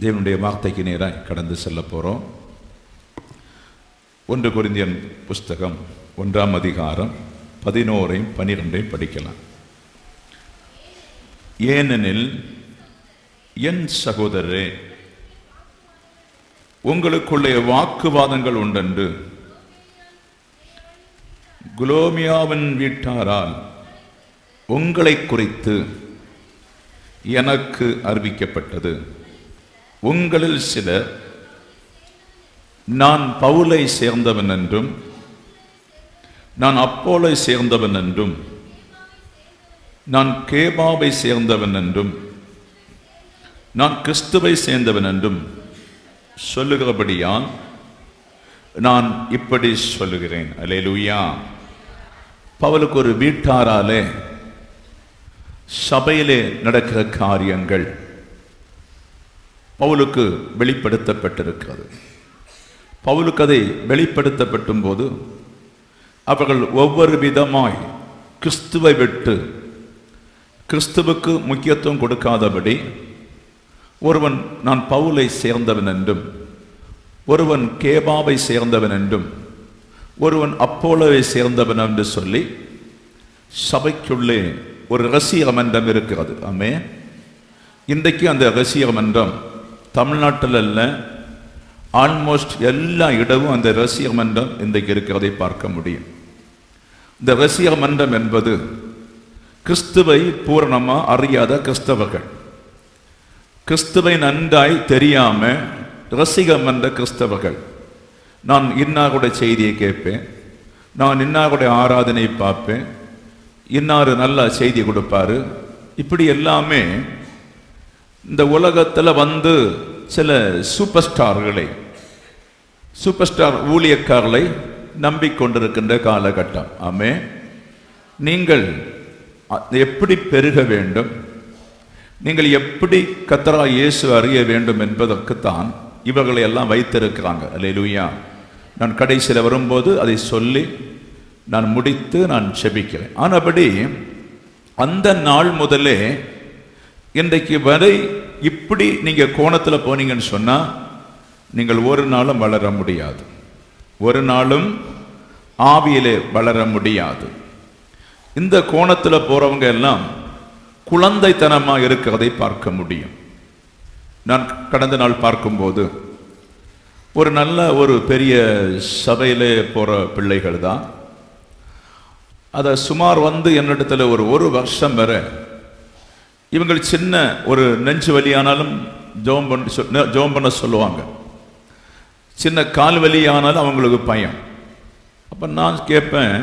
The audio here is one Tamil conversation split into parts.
தேவனுடைய வார்த்தைக்கு நேராக கடந்து செல்ல போகிறோம். 1 கொரிந்தியன் புஸ்தகம் 1ஆம் அதிகாரம் 11 12 படிக்கலாம். ஏனெனில் என் சகோதரரே, உங்களுக்குள்ளே வாக்குவாதங்கள் உண்டென்று குலோமியாவின் வீட்டாரால் உங்களை குறித்து எனக்கு அறிவிக்கப்பட்டது. உங்களில் சிலர் நான் பவுலை சேர்ந்தவன் என்றும், நான் அப்போலை சேர்ந்தவன் என்றும், நான் கேபாவை சேர்ந்தவன் என்றும், நான் கிறிஸ்துவை சேர்ந்தவன் என்றும் சொல்லுகிறபடியால் நான் இப்படி சொல்லுகிறேன். அல்லேலூயா. பவுலுக்கு ஒரு வீட்டாராலே சபையிலே நடக்கிற காரியங்கள் பவுலுக்கு வெளிப்படுத்தப்பட்டிருக்கிறது. பவுலுக்கு அதை வெளிப்படுத்தப்படும் போது அவர்கள் ஒவ்வொரு விதமாய் கிறிஸ்துவை விட்டு கிறிஸ்துவுக்கு முக்கியத்துவம் கொடுக்காதபடி, ஒருவன் நான் பவுலை சேர்ந்தவன் என்றும், ஒருவன் கேபாவை சேர்ந்தவன் என்றும், ஒருவன் அப்போலோவை சேர்ந்தவன் என்று சொல்லி சபைக்குள்ளே ஒரு ரகசிய மன்றம் இருக்கிறது. ஆமே. இன்றைக்கு அந்த ரகசிய மன்றம் தமிழ்நாட்டில் அல்ல, ஆல்மோஸ்ட் எல்லா இடமும் அந்த ரகசிய மன்றம் இன்றைக்கு இருக்கிறதை பார்க்க முடியும். இந்த ரகசிய மன்றம் என்பது கிறிஸ்துவை பூரணமாக அறியாத கிறிஸ்தவர்கள், கிறிஸ்துவை நன்றாய் தெரியாம ரசிகம் என்ற கிறிஸ்தவர்கள், நான் இன்னாருடைய செய்தியை கேட்பேன், நான் இன்னாருடைய ஆராதனை பார்ப்பேன், இன்னாரு நல்ல செய்தி கொடுப்பாரு, இப்படி எல்லாமே இந்த உலகத்தில் வந்து சில சூப்பர் ஸ்டார் ஊழியக்காரர்களை நம்பிக்கொண்டிருக்கின்ற காலகட்டம். ஆமே. நீங்கள் எப்படி பெருக வேண்டும், நீங்கள் எப்படி கர்த்தராகிய இயேசு அறிய வேண்டும் என்பதற்குத்தான் இவர்களை எல்லாம் வைத்திருக்கிறாங்க. அல்லேலூயா. நான் கடைசியில் வரும்போது அதை சொல்லி நான் முடித்து நான் செபிக்கிறேன். ஆனபடி அந்த நாள் முதலே இன்றைக்கு வரை இப்படி நீங்க கோணத்தில் போனீங்கன்னு சொன்னா நீங்கள் ஒரு நாளும் வளர முடியாது, ஒரு நாளும் ஆவியிலே வளர முடியாது. இந்த கோணத்தில் போறவங்க எல்லாம் குழந்தைத்தனமாக இருக்கிறதை பார்க்க முடியும். நான் கடந்த நாள் பார்க்கும்போது ஒரு நல்ல ஒரு பெரிய சபையிலே போற பிள்ளைகள் தான். அதை சுமார் வந்து என்னிடத்துல ஒரு வருஷம் வரை இவங்கள் சின்ன ஒரு நெஞ்சு வலியானாலும் ஜெபம் பண்ண சொல்லுவாங்க, சின்ன கால் வலி ஆனாலும் அவங்களுக்கு பயம். அப்போ நான் கேட்பேன்,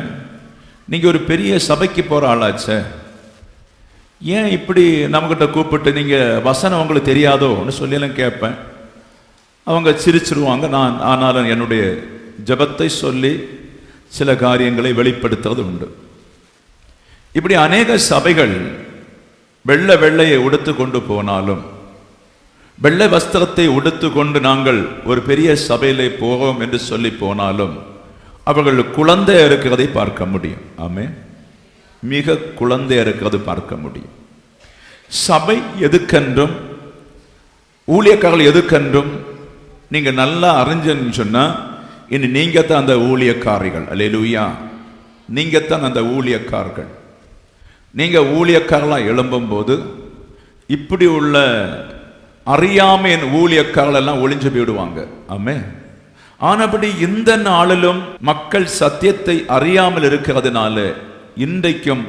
நீங்கள் ஒரு பெரிய சபைக்கு போகிற ஆளாச்சே, ஏன் இப்படி நம்மகிட்ட கூப்பிட்டு நீங்கள் வசனம் உங்களுக்கு தெரியாதோன்னு சொல்லியெல்லாம் கேட்பேன். அவங்க சிரிச்சிருவாங்க. நான் ஆனாலும் என்னுடைய ஜெபத்தை சொல்லி சில காரியங்களை வெளிப்படுத்துறது உண்டு. இப்படி அநேக சபைகள் வெள்ளையை உடுத்து கொண்டு போனாலும், வெள்ளை வஸ்திரத்தை உடுத்து கொண்டு நாங்கள் ஒரு பெரிய சபையிலே போவோம் என்று சொல்லி போனாலும் அவர்கள் குழந்தை இருக்கிறதை பார்க்க முடியும். ஆமே. மிக குழந்தை இருக்கிறது பார்க்க முடியும். சபை எதுக்கென்றும் ஊழியக்காரர்கள் எதுக்கென்றும் நீங்க நல்லா அறிஞ்சன்னு சொன்னா, இனி நீங்க தான் அந்த ஊழியக்காரிகள். அல்லேலூயா. நீங்க தான் அந்த ஊழியக்காரர்கள். நீங்க ஊழியக்காரர்களாக எழும்பும் போது இப்படி உள்ள அறியாமையின் ஊழியக்காரர்கள் எல்லாம் ஒளிஞ்சு போயிடுவாங்க. ஆமே. ஆனபடி இந்த நாளிலும் மக்கள் சத்தியத்தை அறியாமல் இருக்கிறதுனால இன்றைக்கும்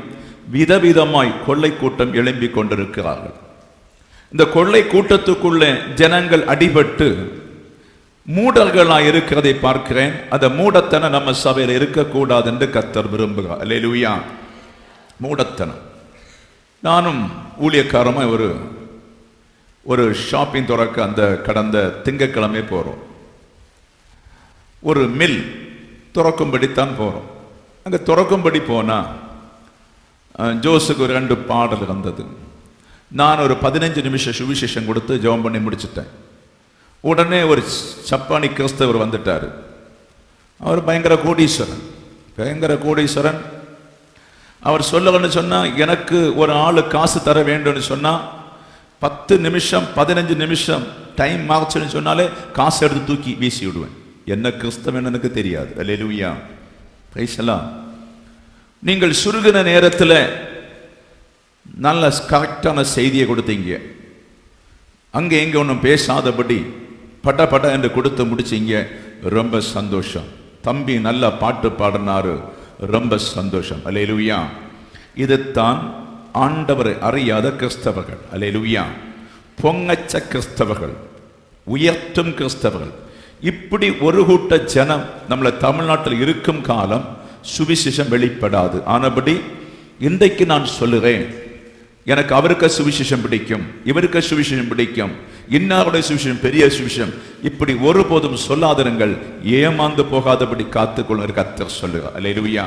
விதவிதமாய் கொள்ளை கூட்டம் எழும்பி கொண்டிருக்கிறார்கள். இந்த கொள்ளை கூட்டத்துக்குள்ளே ஜனங்கள் அடிபட்டு மூடர்களாய் இருக்கிறதை பார்க்கிறேன். அந்த மூடத்தனம் நம்ம சபையில் இருக்கக்கூடாது என்று கர்த்தர் விரும்புகிறார். அல்லேலூயா. மூடத்தனம். நானும் ஊழியக்காரமாக ஒரு ஷாப்பிங் துறக்க அந்த கடந்த திங்கட்கிழமை போகிறோம். ஒரு மில் துறக்கும்படித்தான் போகிறோம். அங்கே துறக்கும்படி போனால் ஜோஸுக்கு 2 பாடல் இருந்தது. நான் ஒரு 15 நிமிஷம் சுவிசேஷம் கொடுத்து ஜெபம் பண்ணி முடிச்சிட்டேன். உடனே ஒரு சப்பானி கிறிஸ்தவர் வந்துட்டார். அவர் பயங்கர கோடீஸ்வரன். அவர் சொல்லணும்னு சொன்னால், எனக்கு ஒரு ஆள் காசு தர வேண்டும்னு சொன்னால் 10 நிமிஷம் 15 நிமிஷம் டைம் மார்ச்சுன்னு சொன்னாலே காசு எடுத்து தூக்கி வீசி விடுவேன். என்ன கிறிஸ்தவன் எனக்கு தெரியாது. அல்லேலூயா, பிரைஸ் எல்லாம். நீங்கள் சுருகின நேரத்தில் நல்ல கரெக்டான செய்தியை கொடுத்தீங்க, அங்கே எங்கே ஒன்றும் பேசாதபடி பட்ட பட்ட என்று கொடுத்து முடிச்சிங்க, ரொம்ப சந்தோஷம். தம்பி நல்ல பாட்டு பாடினாரு, ரொம்ப சந்தோஷம். அல்லேலூயா. இதுதான் ஆண்டவரை அறியாத கிறிஸ்தவர்கள். அல்லேலூயா. பொங்கச்ச கிறிஸ்தவர்கள், உயர்த்தும் கிறிஸ்தவர்கள். இப்படி ஒரு கூட்ட ஜனம் நம்மளை தமிழ்நாட்டில் இருக்கும் காலம் சுவிசேஷம் வெளிப்படாது. ஆனபடி இன்றைக்கு நான் சொல்லுறேன், எனக்கு அவருக்கு சுவிசேஷம் பிடிக்கும், இவருக்கு சுவிசேஷம் பிடிக்கும், இன்னாருடைய சுவிசேஷம் பெரிய சுவிசேஷம், இப்படி ஒருபோதும் சொல்லாதிருங்கள். ஏமாந்து போகாதபடி காத்துக்கொள்ள கர்த்தர் சொல்லுகிறார். அல்லேலூயா.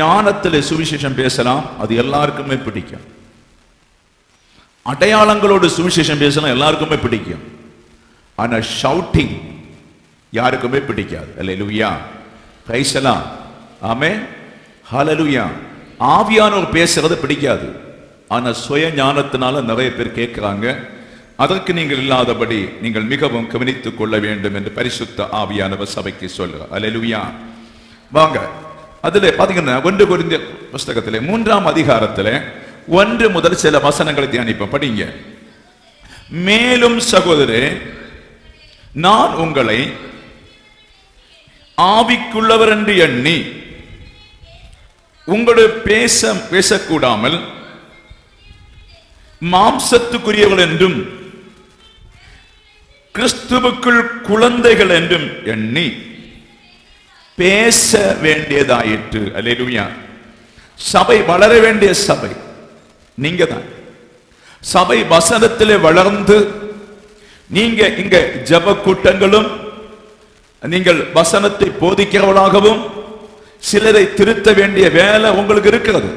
ஞானத்தில் சுவிசேஷம் பேசலாம், அது எல்லாருக்குமே பிடிக்கும். அடையாளங்களோடு சுவிசேஷம் பேசலாம், எல்லாருக்குமே பிடிக்கும். ஆனா ஷவுட்டிங் யாருக்குமே பிடிக்காது. அல்லேலூயா, பிரைஸ் எல்லாம். ஆமென், ஹல்லேலூயா. ஆவியானவர் பேசுறது பிடிக்காது, ஆனா சுய ஞானத்தினால நிறைய பேர் கேட்கிறாங்க. அதற்கு நீங்கள் இல்லாதபடி நீங்கள் மிகவும் கவனித்துக் கொள்ள வேண்டும் என்று பரிசுத்த ஆவியானவர் சபைக்கு சொல்கிறார். அல்லேலூயா. வாங்க, அதுல பாத்தீங்கன்னா 1 கொரிந்தியர் புஸ்தகத்திலே 3ஆம் அதிகாரத்திலே 1 முதல் சில வசனங்களை தியானிப்போம். படிங்க. மேலும் சகோதரரே, நான் உங்களை ஆவிக்குள்ளவர் என்று எண்ணி உங்களுடைய பேசக்கூடாமல் மாம்சத்துக்குரியவர்கள் என்றும் கிறிஸ்துவுக்குள் குழந்தைகள் என்றும் எண்ணி பேச வேண்டியதாயிற்று. அல்லேலூயா. சபை வளர வேண்டிய சபை நீங்க தான். சபை வசனத்திலே வளர்ந்து நீங்க இங்க ஜப கூட்டங்களும் நீங்கள் வசனத்தை போதிக்கிறவர்களாகவும் சிலரை திருத்த வேண்டிய வேலை உங்களுக்கு இருக்கிறது.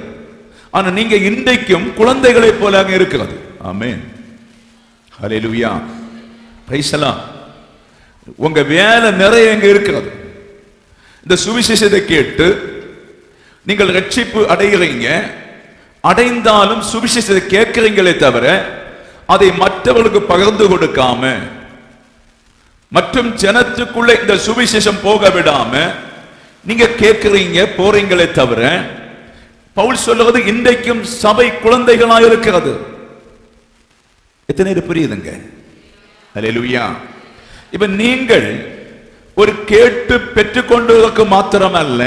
ஆனா நீங்க இன்றைக்கும் குழந்தைகளை போல இருக்கிறது. ஆமென், ஹல்லேலூயா, பிரைஸ் எல்லாம். உங்க வேலை நிறைய இங்க இருக்கிறது. இந்த சுவிசேஷத்தை கேட்டு நீங்கள் ரட்சிப்பு அடைகிறீங்க, அடைந்தாலும் சுவிசேஷத்தை கேட்கிறீங்களே தவிர அதை மற்றவர்களுக்கு பகிர்ந்து கொடுக்காம, மற்றும் ஜனத்துக்குள்ள இந்த சுவிசேஷம் போக விடாம நீங்க கேட்கிறீங்க, போறீங்களே தவிர, பவுல் சொல்லுவது இன்றைக்கும் சபை குழந்தைகளாக இருக்கிறது. எத்தனை பேர் புரியுதுங்க? அல்லேலூயா. இப்ப நீங்கள் ஒரு கேட்டு பெற்றுக்கொண்டதற்கு மாத்திரமல்ல,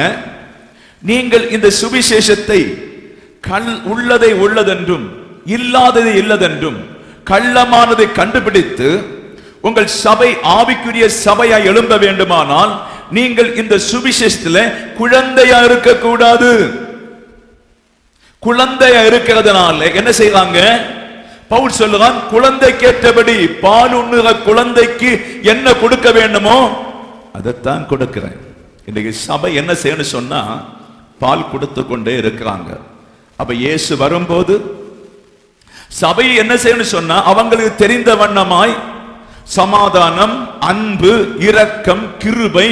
நீங்கள் இந்த சுவிசேஷத்தை உள்ளதை உள்ளதென்றும் இல்லாததை இல்லதென்றும் கள்ளமானதை கண்டுபிடித்து உங்கள் சபை ஆவிக்குரிய சபையாய் எழும்ப வேண்டுமானால் நீங்கள் இந்த சுவிசேஷத்தில் குழந்தையா இருக்கக்கூடாது. குழந்தையா இருக்கிறதுனால என்ன செய்வாங்க? பவுல் சொல்லுவான், குழந்தைக்கேற்றபடி பால் உண்ணுகிற குழந்தைக்கு என்ன கொடுக்க வேண்டுமோ அதைத்தான் கொடுக்கிறேன். இன்னைக்கு சபை என்ன செய்யணும் சொன்னா பால் கொடுத்து கொண்டே இருக்கிறாங்க. அப்ப இயேசு வரும்போது சபை என்ன செய்யணும் சொன்னா அவங்களுக்கு தெரிந்த வண்ணமாய் சமாதானம், அன்பு, இரக்கம், கிருபை,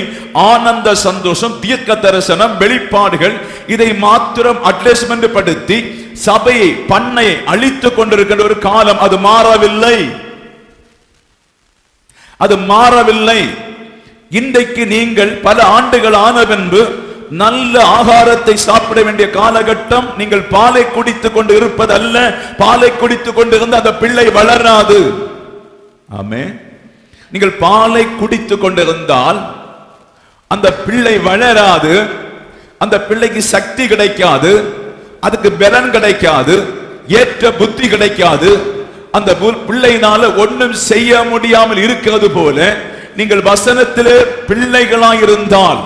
ஆனந்த, சந்தோஷம், தீர்க்க தரிசனம், வெளிப்பாடுகள், இதை மாத்திரம் அட்லஸ்மெண்ட் படுத்தி சபையை பண்ணை அழித்துக் கொண்டிருக்கின்ற ஒரு காலம். அது மாறவில்லை, அது மாறவில்லை. இன்றைக்கு நீங்கள் பல ஆண்டுகள் ஆன பின்பு நல்ல ஆகாரத்தை சாப்பிட வேண்டிய காலகட்டம். நீங்கள் பாலை குடித்துக் கொண்டு இருப்பது அல்ல. பாலை குடித்துக் கொண்டு இருந்து அந்த பிள்ளை வளராது. ஆமென். நீங்கள் பாலை குடித்துக் கொண்டிருந்தால் அந்த பிள்ளை வளராது, அந்த பிள்ளைக்கு சக்தி கிடைக்காது, அதுக்கு பலன் கிடைக்காது, ஏற்ற புத்தி கிடைக்காது. அந்த பிள்ளையினால ஒன்றும் செய்ய முடியாமல் இருக்கிறது போல நீங்கள் வசனத்திலே பிள்ளைகளாயிருந்தால்,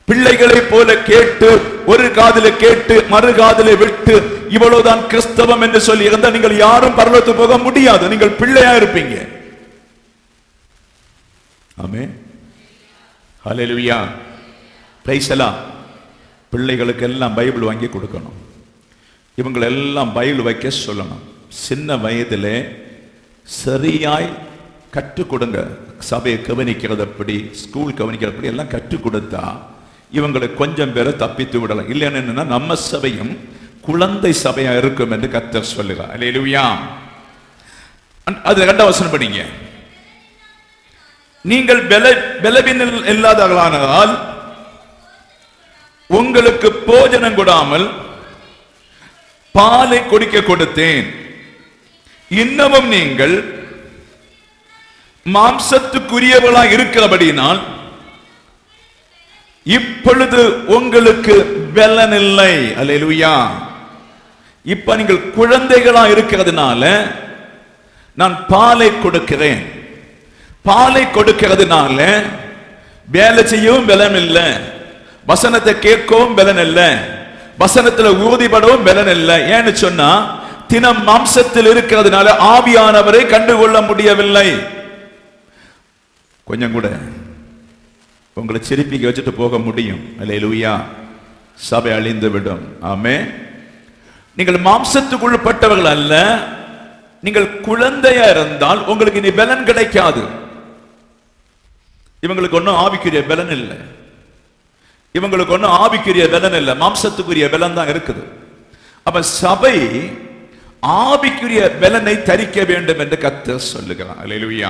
பிள்ளைகளை போல கேட்டு ஒரு காதிலே கேட்டு மறு காதிலே விட்டு இவ்வளவுதான் கிறிஸ்தவம் என்று சொல்லி இருந்தால் நீங்கள் யாரும் பரலோகத்துக்கு போக முடியாது. நீங்கள் பிள்ளையா இருப்பீங்க. ஆமென், ஹல்லேலூயா, பிரைஸ் எல்லாம். பிள்ளைகளுக்கு எல்லாம் பைபிள் வாங்கி கொடுக்கணும். இவங்களை எல்லாம் பைபிள் வைக்க சொல்லணும். சின்ன வயதிலே சரியாய் கற்றுக் கொடுங்க. சபையை கவனிக்கிறது எப்படி, ஸ்கூல் கவனிக்கிறது எப்படி எல்லாம் கற்றுக் கொடுத்தா இவங்களை கொஞ்சம் பேரை தப்பித்து விடலாம். இல்லைன்னு என்னன்னா நம்ம சபையும் குழந்தை சபையா இருக்கும் என்று கர்த்தர் சொல்லுகிறார். அல்லேலூயா. அது 2 வசனம் படிங்க. நீங்கள் பலவீனம் இல்லாதவர்களானால் உங்களுக்கு போஜனம் கொடாமல் பாலை குடிக்க கொடுத்தேன். இன்னமும் நீங்கள் மாம்சத்துக்குரியவர்களாக இருக்கிறபடினால் இப்பொழுது உங்களுக்கு பலன் இல்லை. அல்லேலூயா. இப்ப நீங்கள் குழந்தைகளா இருக்கிறதுனால நான் பாலை கொடுக்கிறேன். பாலை கொடுக்கிறதுனால வேலை செய்யவும் பலன் இல்லை, வசனத்தை கேட்கவும் பலன் இல்லை, வசனத்துல உறுதிப்படவும் பலன் இல்லை. ஏன்னு சொன்னா தினம் மாம்சத்தில் இருக்கிறதுனால ஆவியானவரை கண்டுகொள்ள முடியவில்லை. கொஞ்சம் கூட உங்களை சிரிப்பிக்க வச்சுட்டு போக முடியும். அல்லேலூயா. சபை அழிந்து விடும். ஆமென். நீங்கள் மாம்சத்துக்குள்ளப்பட்டவர்கள் அல்ல. நீங்கள் குழந்தையா இருந்தால் உங்களுக்கு இனி பலன் கிடைக்காது. இவங்களுக்கு ஒன்னும் ஆவிக்குரிய பலன் இல்லை. இவங்களுக்கு ஒன்னும் ஆவிக்குரிய பலன் இல்லை, மாம்சத்துக்குரிய பலன் தான் இருக்குது. அப்ப சபை ஆவிக்குரிய பலனை தரிக்க வேண்டும் என்று கர்த்தர் சொல்லுகிறார். அல்லேலூயா.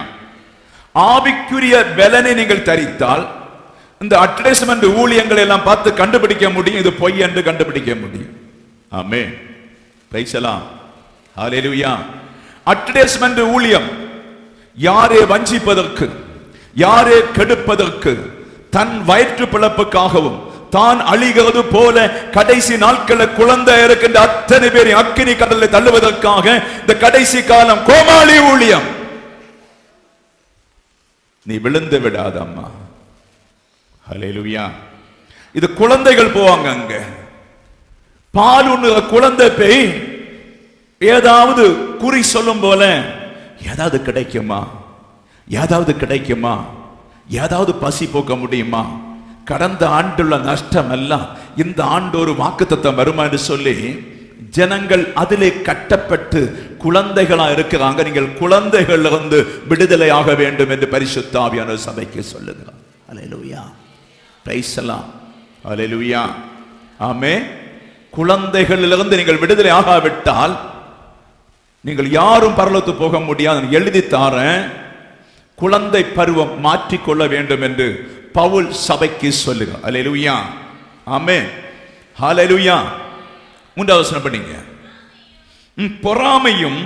ஆவிக்குரிய பலனை நீங்கள் தரித்தால் இந்த அட்வர்டைஸ்மென்ட் ஊழியங்களை எல்லாம் பார்த்து கண்டுபிடிக்க முடியும், இது பொய் என்று கண்டுபிடிக்க முடியும். Amen. Praise the Lord. Hallelujah. Advertisement ஊழியம் யாரை வஞ்சிப்பதற்கு, யாரை கெடுப்பதற்கு, தன் வயிற்று பிளப்புக்காகவும் தான் அழிகிறது போல கடைசி நாட்களில் குழந்தை இருக்கின்ற அத்தனை பேரை அக்கினி கடலில் தள்ளுவதற்காக இந்த கடைசி காலம் கோமாளி ஊழியம். நீ விழுந்து விடாத அம்மா. ஹல்லேலூயா. இது குழந்தைகள் போவாங்க அங்க, பால் உண்ணுற குழந்தை போய் ஏதாவது குறி சொல்லும் போல ஏதாவது கிடைக்குமா, ஏதாவது கிடைக்குமா, ஏதாவது பசி போக்க முடியுமா, கடந்த ஆண்டுள்ள நஷ்டம் எல்லாம் இந்த ஆண்டு ஒரு வாக்குத்தத்தம் வருமா என்று சொல்லி ஜனங்கள் அதிலே கட்டப்பட்டு குழந்தைகளா இருக்கிறாங்க. நீங்கள் குழந்தைகள் இருந்து விடுதலையாக வேண்டும் என்று பரிசுத்த ஆவியானவர் சபைக்கு சொல்லுகிறார். அல்லேலூயா. Price the Lord. அல்லேலூயா. ஆமென். குழந்தைகளிலிருந்து நீங்கள் விடுதலை ஆகாவிட்டால் நீங்கள் யாரும் பரலோகத்துக்கு போக முடியாது. எழுதி தாரேன். குழந்தை பருவம் மாற்றிக்கொள்ள வேண்டும் என்று பவுல் சபைக்கு சொல்லுகிறார். அல்லேலூயா. ஆமென். ஹல்லேலூயா. 3வது வசனம் படிங்க. பொறாமையும்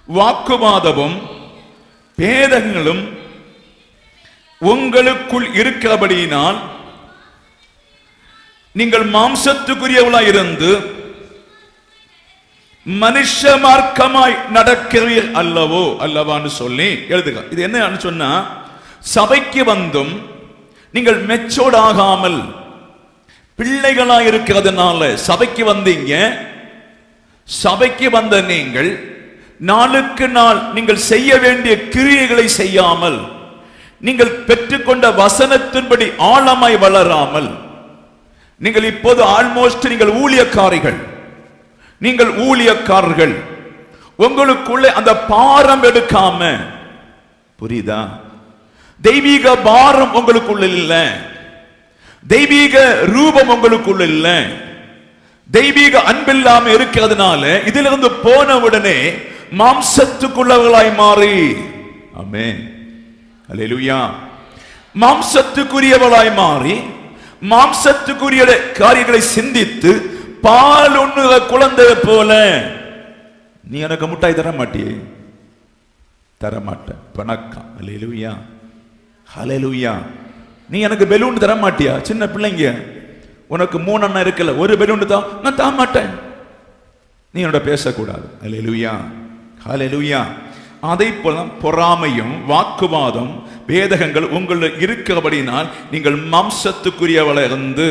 வாக்குவாதமும் பேதங்களும் உங்களுக்குள் இருக்கிறபடியினால் நீங்கள் மாம்சத்துக்குரியவளாய் இருந்து மனுஷ மார்க்கமாய் நடக்கிறீர் அல்லவோ, அல்லவான்னு சொல்லி எழுதுக. இது என்ன சொன்னா, சபைக்கு வந்தும் நீங்கள் மெச்சோர்ட் ஆகாமல் பிள்ளைகளா இருக்கிறதுனால சபைக்கு வந்தீங்க. சபைக்கு வந்த நீங்கள் நாளுக்கு நாள் நீங்கள் செய்ய வேண்டிய கிரியைகளை செய்யாமல், நீங்கள் பெற்றுக்கொண்ட வசனத்தின்படி ஆழமாய் வளராமல், நீங்கள் இப்போது ஆல்மோஸ்ட் நீங்கள் ஊழியக்காரிகள், நீங்கள் ஊழியக்காரர்கள், உங்களுக்குள்ளே அந்த பாரம் எடுக்காம, புரியுதா? தெய்வீக பாரம் உங்களுக்குள்ள இல்ல, தெய்வீக ரூபம் உங்களுக்குள்ள இல்ல, தெய்வீக அன்பில்லாம இருக்கிறதுனால இதிலிருந்து போன உடனே மாம்சத்துக்குள்ளவர்களாய் மாறி, ஆமென், அல்லேலூயா, மாம்சத்துக்குரியவளாய் மாறி மாம்சத்துக்குரிய காரியங்களை சிந்தித்து பால் உண்ணுகிற குழந்தை போல, நீ எனக்கு முட்டாய் தர மாட்டியே, தர மாட்ட, பணக்கம், அல்லேலூயா, ஹல்லேலூயா. நீ எனக்கு பெலூன் தர மாட்டியா? சின்ன பிள்ளைங்க, உனக்கு 3 அண்ணா இருக்கல, ஒரு பெலூன் தான், நான் தர மாட்டேன், நீ என்னோட பேசக்கூடாது, அல்லேலூயா, ஹல்லேலூயா. அதை போல பொறாமையும் வாக்குவாதம் வேதகங்கள் உங்களில் இருக்கிறபடினால் நீங்கள் மாம்சத்துக்குரியவளை இருந்து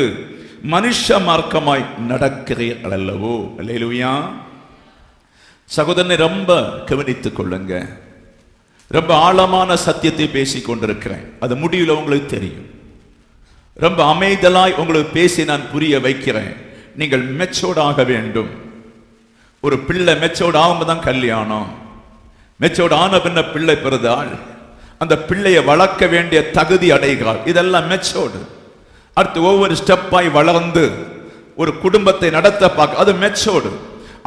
மனுஷ மார்க்கமாய் நடக்கிறீர்கள் அல்லவோ, அல்லேலூயா. சகோதரனை ரொம்ப கவனித்துக் கொள்ளுங்க. ரொம்ப ஆழமான சத்தியத்தை பேசிக் கொண்டிருக்கிறேன், அது முடிவில் உங்களுக்கு தெரியும். ரொம்ப அமைதலாய் உங்களுக்கு பேசி நான் புரிய வைக்கிறேன். நீங்கள் மெச்சோர்ட் ஆக வேண்டும். ஒரு பிள்ளை மெச்சோர்ட் ஆகும்போது தான் கல்யாணம். மெச்சோர்ட் ஆன பின்ன பிள்ளை பிறந்தால் அந்த பிள்ளையை வளர்க்க வேண்டிய தகுதி அடைகிறாள். இதெல்லாம் மெச்சோர்டு. அடுத்து ஒவ்வொரு ஸ்டெப்பாய் வளர்ந்து ஒரு குடும்பத்தை நடத்த பார்க்க, அது மெச்சோர்டு.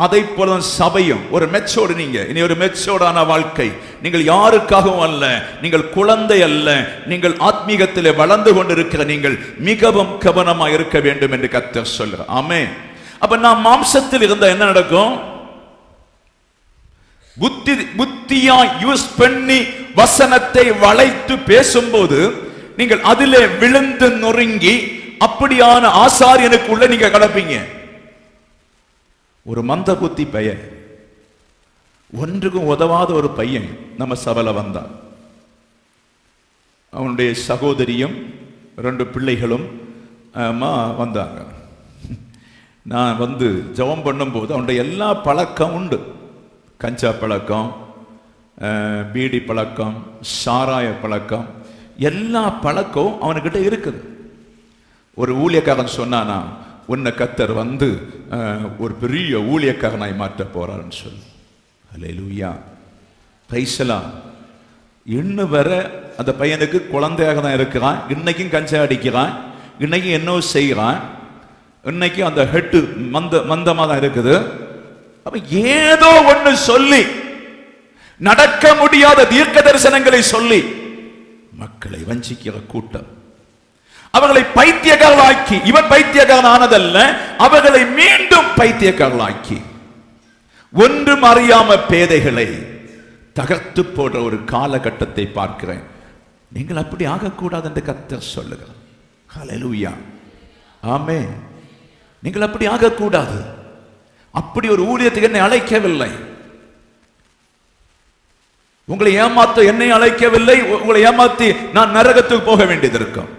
அதை போல சபையும் ஒரு மெச்சோடு. நீங்க இனி ஒரு மெச்சோடான வாழ்க்கை. நீங்கள் யாருக்காகவும் அல்ல, நீங்கள் குழந்தை அல்ல, நீங்கள் ஆத்மீகத்திலே வளர்ந்து கொண்டிருக்கிற நீங்கள் மிகவும் கவனமாக இருக்க வேண்டும் என்று கர்த்தர் சொல்றார். ஆமென். அப்ப நான் மாம்சத்தில் இருந்தா என்ன நடக்கும்? புத்தியா யூஸ் பண்ணி வசனத்தை வளைத்து பேசும்போது நீங்கள் அதிலே விழுந்து நொறுங்கி அப்படியான ஆசாரியனுக்குள்ள நீங்க கடப்பீங்க. ஒரு மந்த புத்தி பையன், ஒன்றுக்கும் உதவாத ஒரு பையன் நம்ம சபையில வந்தான். அவனுடைய சகோதரியும் 2 பிள்ளைகளும் வந்தாங்க. நான் வந்து ஜெபம் பண்ணும்போது அவனுடைய எல்லா பழக்கம் உண்டு. கஞ்சா பழக்கம், பீடி பழக்கம், சாராய பழக்கம், எல்லா பழக்கம் அவனுக்கிட்ட இருக்குது. ஒரு ஊழியக்காரன் சொன்னானா, உன்னை கர்த்தர் வந்து ஒரு பெரிய ஊழியக்காரனாய் மாற்ற போறாருன்னு சொல்லு. அல்லேலூயா, பிரைஸ் தி லார்ட். இன்னும் வர அந்த பையனுக்கு குழந்தையாக தான் இருக்கிறான். இன்னைக்கும் கஞ்சா அடிக்கிறான், இன்னைக்கும் என்ன செய்கிறான், இன்னைக்கு அந்த ஹெட்டு மந்தமா தான் இருக்குது. அப்ப ஏதோ ஒண்ணு சொல்லி, நடக்க முடியாத தீர்க்க தரிசனங்களை சொல்லி மக்களை வஞ்சிக்கிற கூட்டம். அவர்களை பைத்தியக்காரர்களாக்கி, இவன் பைத்தியக்காரன் ஆனதல்ல, அவர்களை மீண்டும் பைத்தியக்காரர்களாக்கி ஒன்றும் அறியாம பேதைகளை தகர்த்து போடுற ஒரு காலகட்டத்தை பார்க்கிறேன். நீங்கள் அப்படி ஆகக்கூடாது என்று கர்த்தர் சொல்லுகிறார். ஹல்லேலூயா, ஆமென். நீங்கள் அப்படி ஆகக்கூடாது. அப்படி ஒரு ஊழியத்துக்கு என்னை அழைக்கவில்லை. உங்களை ஏமாத்த என்னை அழைக்கவில்லை. உங்களை ஏமாத்தி நான் நரகத்துக்கு போக வேண்டியது இருக்கும்.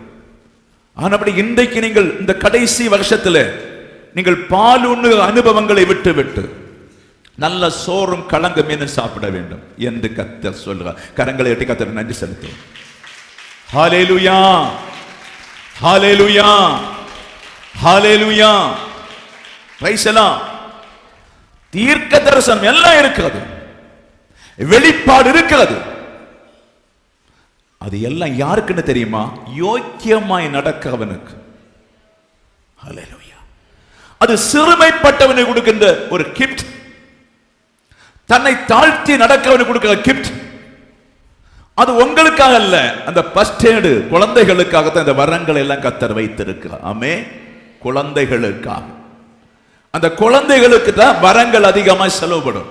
ஆனபடி இன்றைக்கு நீங்கள் இந்த கடைசி வருஷத்துல நீங்கள் பாலுண்ணு அனுபவங்களை விட்டு விட்டு நல்ல சோறும் கலங்க மீன் சாப்பிட வேண்டும் என்று கர்த்தர் சொல்றார். கரங்களை எட்டி கர்த்தர் நன்றி செலுத்துவோம். ஹல்லேலூயா, ஹல்லேலூயா, ஹல்லேலூயா, பிரைஸ் தி லார்ட். தீர்க்க தரிசனம் எல்லாம் இருக்கிறது, வெளிப்பாடு இருக்கிறது. அது எல்லாம் யாருக்குன்னு தெரியுமா? யோக்கியமாய் நடக்கிறவனுக்கு. ஹல்லேலூயா. அது சிறுமைப்பட்டவனுக்கு கொடுக்கின்ற ஒரு கிஃப்ட். தன்னை தாழ்த்தி நடக்கிறவனுக்கு கொடுக்கிற கிஃப்ட். அது உங்களுக்காக அல்ல, அந்த ஃபர்ஸ்ட் எய்டு குழந்தைகளுக்காக தான் இந்த வரங்களை எல்லாம் கர்த்தர் வைத்திருக்கிறார். ஆமென். குழந்தைகளுக்காக, அந்த குழந்தைகளுக்கு தான் வரங்கள் அதிகமாய் செலவுபடும்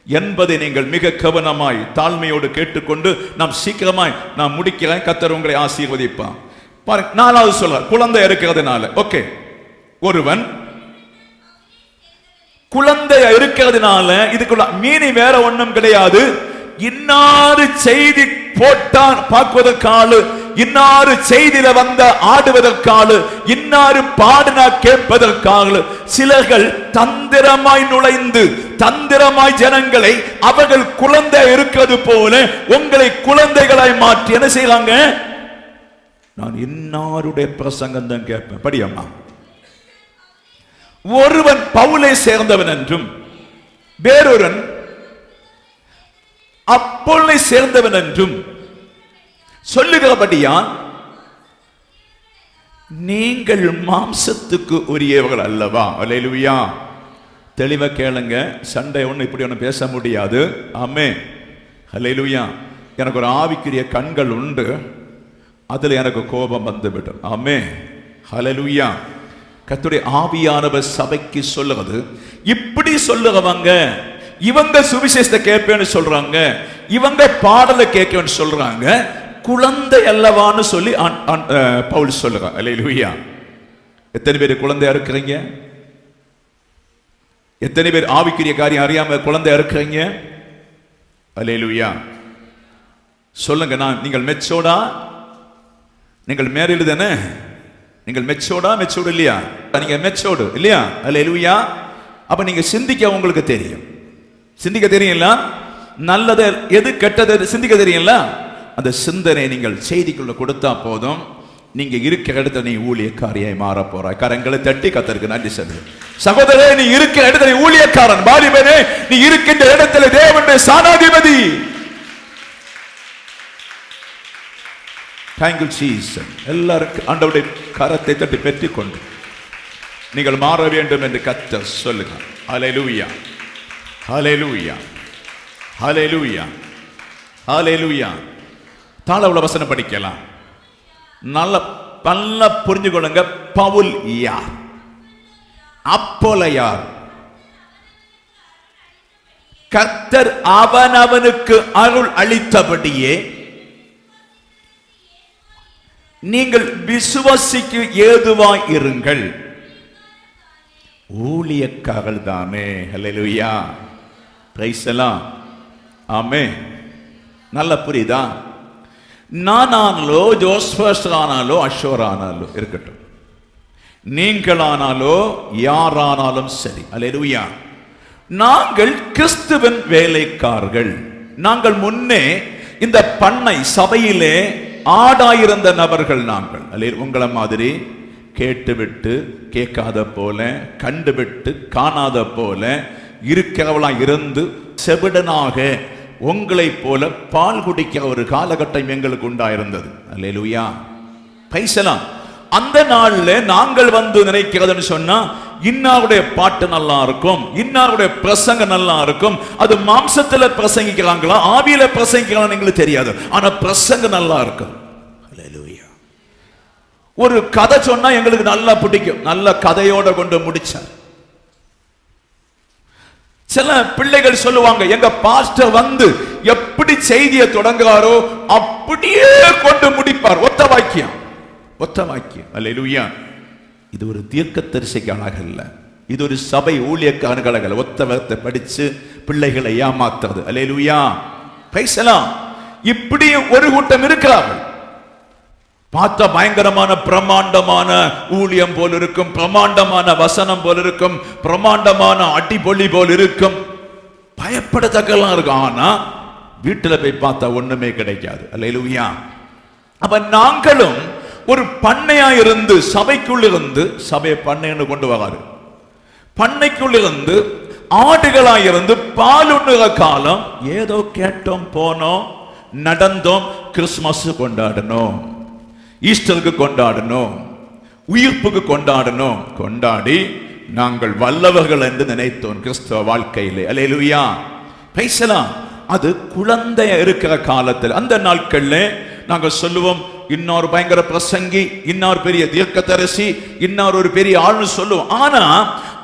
என்பதை நீங்கள் மிக கவனமாய் தாழ்மையோடு கேட்டுக்கொண்டு நாம் சீக்கிரமாய் நான் முடிக்கிறேன். கர்த்தர் உங்களை ஆசீர்வதிப்பான். பாருங்க, 4வது சொல்ற குழந்தை இருக்கிறதுனால. ஓகே, ஒருவன் குழந்தை இருக்கிறதுனால இதுக்குள்ள மீனி வேற ஒண்ணும் கிடையாது. இன்னாறு செய்தி போட்டான் பார்ப்பதற்காக, இன்னாறு செய்தியில வந்த ஆடுவதற்காக, இன்னாறு பாடினா கேட்பதற்காக சிலர்கள் தந்திரமாய் நுழைந்து தந்திரமாய் ஜனங்களை அவர்கள் குழந்தை இருக்கிறது போல உங்களை குழந்தைகளாய் மாற்றி என்ன செய்யறாங்க? நான் இன்னாருடைய பிரசங்கம் தான் கேட்பேன். படியம்மா. ஒருவன் பவுலை சேர்ந்தவன் என்றும் வேறொருவன் அப்போலை சேர்ந்தவன் என்றும் சொல்லுகிறபடியால் நீங்கள் மாம்சத்துக்கு உரியவர்கள் அல்லவா? அல்லேலூயா. தெளிவா கேளுங்க. சண்டை ஒண்ணு இப்படி ஒண்ணு பேச முடியாது. ஆமென். அல்லேலூயா. எனக்கு ஒரு ஆவிக்குரிய கண்கள் உண்டு, அதுல எனக்கு கோபம் வந்துவிடும். ஆமென். அல்லேலூயா. கர்த்தருடைய ஆவியானவர் சபைக்கு சொல்லுவது, இப்படி சொல்லுறவங்க இவங்க சுவிசேஷத்தை கேட்பேன்னு சொல்றாங்க, இவங்க பாடலை கேட்பேன்னு சொல்றாங்க, குழந்தை அல்லவான்னு சொல்லி பவுல் சொல்லுறாங்க. அல்லேலூயா. எத்தனை பேர் குழந்தையா இருக்கிறீங்க? எத்தனை பேர் ஆவிக்குரிய காரியம் அறியாம குழந்தையா இருக்கிறீங்க? அல்லேலூயா. சொல்லுங்க. நீங்கள் மெச்சோடா? நீங்கள் மேரிடு தானே? நீங்கள் மெச்சோடா? மெச்சோடு இல்லையா? நீங்க மெச்சோடு இல்லையா? அல்லேலூயா. அப்ப நீங்க சிந்திக்க உங்களுக்கு தெரியும். சிந்திக்க தெரியுங்களா? நல்லது எது கெட்டது சிந்திக்க தெரியுங்களா? அந்த சிந்தனை நீங்கள் செய்திக்குள்ள கொடுத்தா போதும், நீங்க இருக்கிற இடத்துல நீ ஊழியக்காரியாய் மாற போறாய். கரங்களை தட்டி கர்த்தருக்கு நன்றி சொல்லு. சகோதரே, நீ இருக்கிற இடத்துல நீ ஊழியக்காரன். வாலிபனே, நீ இருக்கின்ற இடத்துல தேவனுடைய சானாதிபதி. Thank you Jesus. எல்லாரும் ஆண்டவருடைய கரத்தை தட்டி பெற்றுக்கொண்டு நீங்கள் மாற வேண்டும் என்று கர்த்தர் சொல்லுகிறார். ஹல்லேலூயா, ஹல்லேலூயா, ஹல்லேலூயா, ஹல்லேலூயா. தாளவுல வசனம் படிக்கலாம். நல்லா புரிஞ்சுக்கொள்ளுங்க. பவுல் யார்? அப்போல யார்? கர்த்தர் அவனவனுக்கு அருள் அளித்தபடியே நீங்கள் விசுவாசிக்கு ஏதுவாய் இருங்கள். ஊழியக்காரர்கள் தானே. ஹல்லேலூயா, பிரைஸ் எல்லாம். ஆமென். நல்ல புரியுதா? நானானாலோ, ஜோஸ்பர்ஸ் ஆனாலோ, அஷோர் ஆனாலோ இருக்கட்டும், நீங்களானாலோ யாரானாலும் சரி, ஹல்லேலூயா, நாங்கள் கிறிஸ்துவின் வேலைக்காரர்கள். நாங்கள் முன்னே இந்த பண்ணை சபையிலே ஆடாயிருந்த நபர்கள் நாங்கள். உங்களை மாதிரி கேட்டுவிட்டு கேட்காத போல, கண்டுவிட்டு காணாத போல இருக்கிறவளா இருந்து செவிடனாக உங்களை போல பால் குடிக்கிற ஒரு காலகட்டம் எங்களுக்கு உண்டாயிருந்தது. அல்லேலூயா, பைசலாம். அந்த நாள்ல நாங்கள் வந்து நினைக்கிறதுன்னு சொன்னா, இன்னாருடைய பாட்டு நல்லா இருக்கும், இன்னாருடைய பிரசங்க நல்லா இருக்கும். அது மாம்சத்துல பிரசங்கிக்கிறாங்களா ஆவியில பிரசங்கிக்கிறாங்க எங்களுக்கு தெரியாது, ஆனா பிரசங்க நல்லா இருக்கும். அல்லேலூயா. ஒரு கதை சொன்னா எங்களுக்கு நல்லா பிடிக்கும், நல்ல கதையோட கொண்டு முடிச்சார். சில பிள்ளைகள் சொல்லுவாங்க, எங்க பாஸ்டர் வந்து எப்படி செய்தியை தொடங்குறாரோ அப்படியே கொண்டு முடிப்பார். ஒத்த வாக்கியம், ஒத்த வாக்கியம். அல்லேலூயா. இது ஒரு தீர்க்கதரிசிக்காக இல்ல, இது ஒரு சபை ஊழியக்காரர்கள் ஒத்த வார்த்தை படிச்சு பிள்ளைகளை ஏமாத்துறது. அல்லேலூயா, பிரைஸ் எல்லாம். இப்படி ஒரு கூட்டம் இருக்கிறார்கள். பார்த்த பயங்கரமான பிரமாண்டமான ஊழியம் போல் இருக்கும், பிரமாண்டமான வசனம் போல் இருக்கும், பிரமாண்டமான அடிபொலி போல் இருக்கும், பயப்படத்தக்கலாம் இருக்கும். ஆனா வீட்டுல போய் பார்த்தா ஒண்ணுமே கிடைக்காது. அல்லேலூயா. அப்ப நாங்களும் ஒரு பண்ணையா இருந்து, சபைக்குள் இருந்து, சபையை பண்ணைன்னு கொண்டு வராரு, பண்ணைக்குள் இருந்து ஆடுகளாயிருந்து பாலுண்ணுற காலம் ஏதோ கேட்டோம், போனோம், நடந்தோம். கிறிஸ்துமஸ் கொண்டாடணும், ஈஸ்டருக்கு கொண்டாடணும், உயிர்ப்புக்கு கொண்டாடணும். கொண்டாடி நாங்கள் வல்லவர்கள் என்று நினைத்தோம் கிறிஸ்தவ வாழ்க்கையிலே. அல்லேலூயா, பிரைஸ் எல்லாம். அது குழந்தைய இருக்கிற காலத்தில், அந்த நாட்கள்ல நாங்கள் சொல்லுவோம், இன்னொரு பயங்கர பிரசங்கி, இன்னொரு பெரிய தீர்க்கதரிசி, இன்னொரு ஒரு பெரிய ஆள்னு சொல்லுவோம். ஆனா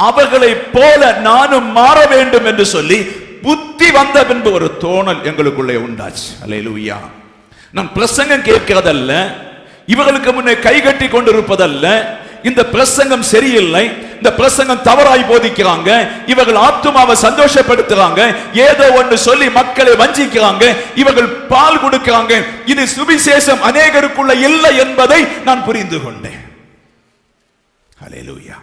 அவர்களை போல நானும் மாற வேண்டும் என்று சொல்லி புத்தி வந்த பின்பு ஒரு தோணல் எங்களுக்குள்ளே உண்டாச்சு. அல்லேலூயா. நான் பிரசங்கம் கேட்கிறதல்ல, இவர்களுக்கு முன்னே கை கட்டி கொண்டிருப்பதல்ல, இந்த பிரசங்கம் சரியில்லை, இந்த பிரசங்கம் தவறாய் போதிக்கிறாங்க, இவர்கள் ஆத்துமாவை சந்தோஷப்படுத்துறாங்க, ஏதோ ஒன்று சொல்லி மக்களை வஞ்சிக்கிறாங்க, இவர்கள் பால் கொடுக்கிறாங்க, இது சுவிசேஷம் அநேகருக்குள்ள இல்லை என்பதை நான் புரிந்து கொண்டேன். ஹல்லேலூயா.